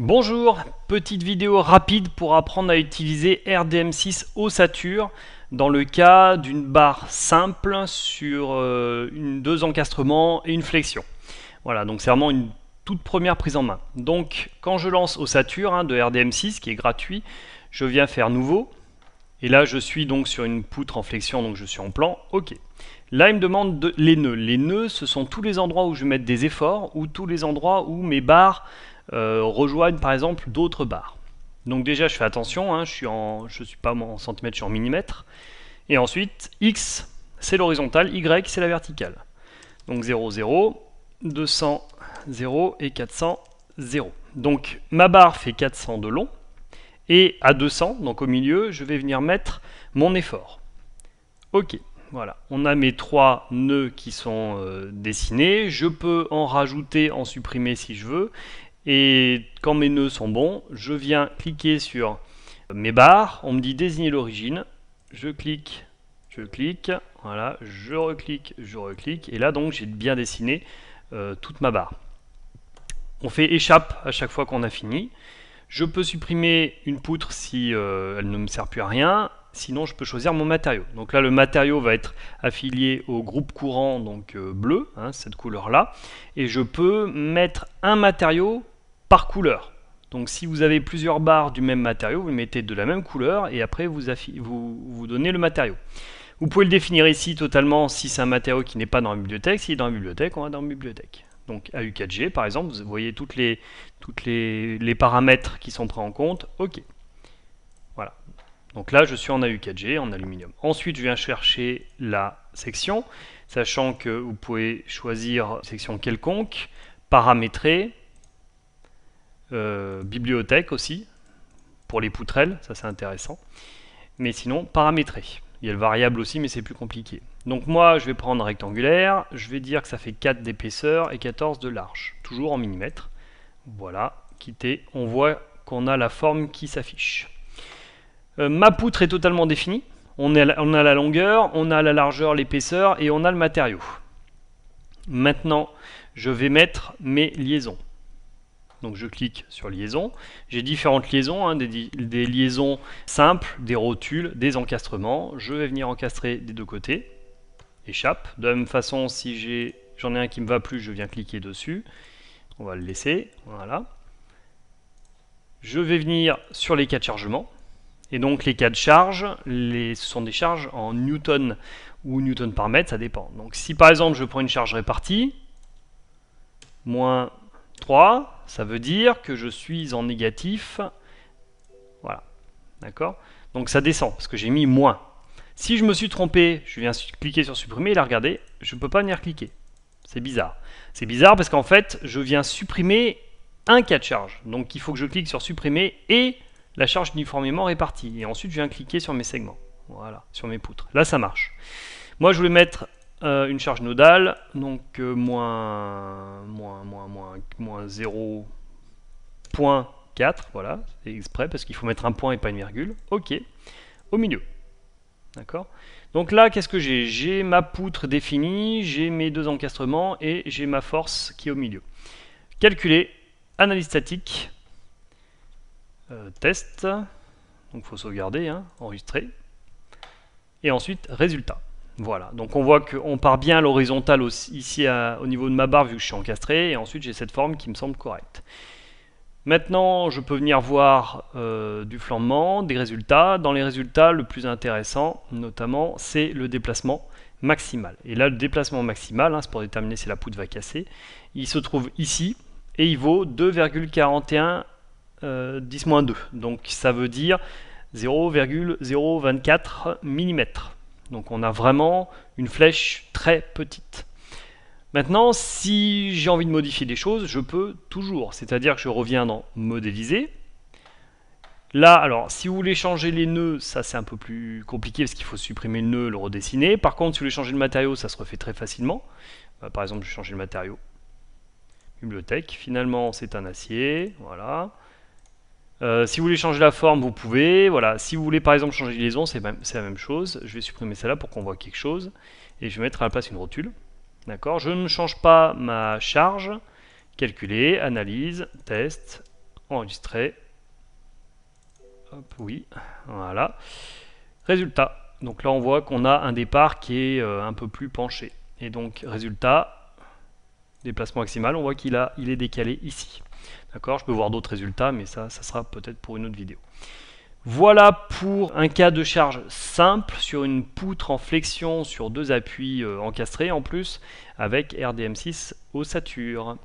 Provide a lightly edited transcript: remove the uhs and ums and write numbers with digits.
Bonjour, petite vidéo rapide pour apprendre à utiliser RDM6 ossature dans le cas d'une barre simple sur deux encastrements et une flexion. Voilà, donc c'est vraiment une toute première prise en main. Donc quand je lance ossature de RDM6 qui est gratuit, je viens faire nouveau. Et là je suis donc sur une poutre en flexion, donc je suis en plan, ok. Là il me demande les nœuds. Les nœuds ce sont tous les endroits où je vais mettre des efforts ou tous les endroits où mes barres rejoignent par exemple d'autres barres. Donc déjà je fais attention, je suis pas en centimètres, je suis en millimètres. Et ensuite X c'est l'horizontale, Y c'est la verticale. Donc 0, 0, 200, 0 et 400, 0. Donc ma barre fait 400 de long. Et à 200, donc au milieu, je vais venir mettre mon effort. Ok, voilà. On a mes trois nœuds qui sont dessinés. Je peux en rajouter, en supprimer si je veux. Et quand mes nœuds sont bons, je viens cliquer sur mes barres. On me dit désigner l'origine. Je clique, voilà, je reclique. Et là donc j'ai bien dessiné toute ma barre. On fait échappe à chaque fois qu'on a fini. Je peux supprimer une poutre si elle ne me sert plus à rien. Sinon, je peux choisir mon matériau. Donc là, le matériau va être affilié au groupe courant, donc bleu, cette couleur-là. Et je peux mettre un matériau par couleur. Donc si vous avez plusieurs barres du même matériau, vous le mettez de la même couleur et après vous donnez le matériau. Vous pouvez le définir ici totalement si c'est un matériau qui n'est pas dans la bibliothèque. S'il est dans la bibliothèque, on va dans la bibliothèque. Donc AU4G par exemple, vous voyez tous les paramètres qui sont pris en compte. Ok. Voilà. Donc là je suis en AU4G, en aluminium. Ensuite je viens chercher la section, sachant que vous pouvez choisir une section quelconque, paramétrer, bibliothèque aussi, pour les poutrelles, ça c'est intéressant. Mais sinon paramétrer. Il y a le variable aussi, mais c'est plus compliqué. Donc moi, je vais prendre rectangulaire, je vais dire que ça fait 4 d'épaisseur et 14 de large, toujours en millimètres. Voilà, quitté, on voit qu'on a la forme qui s'affiche. Ma poutre est totalement définie, on a la longueur, on a la largeur, l'épaisseur et on a le matériau. Maintenant, je vais mettre mes liaisons. Donc je clique sur liaison. J'ai différentes liaisons, des liaisons simples, des rotules, des encastrements. Je vais venir encastrer des deux côtés. Échappe. De la même façon, si j'en ai un qui ne me va plus, je viens cliquer dessus. On va le laisser. Voilà. Je vais venir sur les cas de chargement. Et donc les cas de charge, ce sont des charges en newton ou newton par mètre, ça dépend. Donc si par exemple je prends une charge répartie, moins 3, ça veut dire que je suis en négatif. Voilà, d'accord. Donc ça descend, parce que j'ai mis moins. Si je me suis trompé, je viens cliquer sur supprimer, et là regardez, je ne peux pas venir cliquer. C'est bizarre. C'est bizarre parce qu'en fait, je viens supprimer un cas de charge. Donc il faut que je clique sur supprimer et la charge uniformément répartie. Et ensuite, je viens cliquer sur mes segments. Voilà, sur mes poutres. Là, ça marche. Moi, je voulais mettre une charge nodale, donc moins 0.4, voilà, c'est exprès parce qu'il faut mettre un point et pas une virgule. Ok, au milieu. D'accord. Donc là, qu'est-ce que j'ai? J'ai ma poutre définie, j'ai mes deux encastrements et j'ai ma force qui est au milieu. Calculer, analyse statique, test, donc il faut sauvegarder, enregistrer, et ensuite résultat. Voilà, donc on voit qu'on part bien à l'horizontale ici au niveau de ma barre vu que je suis encastré, et ensuite j'ai cette forme qui me semble correcte. Maintenant, je peux venir voir du flambement, des résultats. Dans les résultats, le plus intéressant, notamment, c'est le déplacement maximal. Et là, le déplacement maximal, c'est pour déterminer si la poutre va casser, il se trouve ici, et il vaut 2,41 10-2. Donc ça veut dire 0,024 mm. Donc on a vraiment une flèche très petite. Maintenant, si j'ai envie de modifier des choses, je peux toujours. C'est-à-dire que je reviens dans modéliser. Là, alors, si vous voulez changer les nœuds, ça c'est un peu plus compliqué parce qu'il faut supprimer le nœud, le redessiner. Par contre, si vous voulez changer le matériau, ça se refait très facilement. Par exemple, je vais changer le matériau. Bibliothèque, finalement c'est un acier, voilà. Si vous voulez changer la forme, vous pouvez. Voilà. Si vous voulez par exemple changer les liaisons, c'est la même chose. Je vais supprimer celle-là pour qu'on voit quelque chose. Et je vais mettre à la place une rotule. D'accord. Je ne change pas ma charge. Calculer, analyse, test, enregistrer. Hop, oui, voilà. Résultat. Donc là, on voit qu'on a un départ qui est un peu plus penché. Et donc, résultat, déplacement maximal, on voit qu'il est décalé ici. D'accord, je peux voir d'autres résultats, mais ça sera peut-être pour une autre vidéo. Voilà pour un cas de charge simple sur une poutre en flexion sur 2 appuis encastrés en plus avec RDM6 ossature.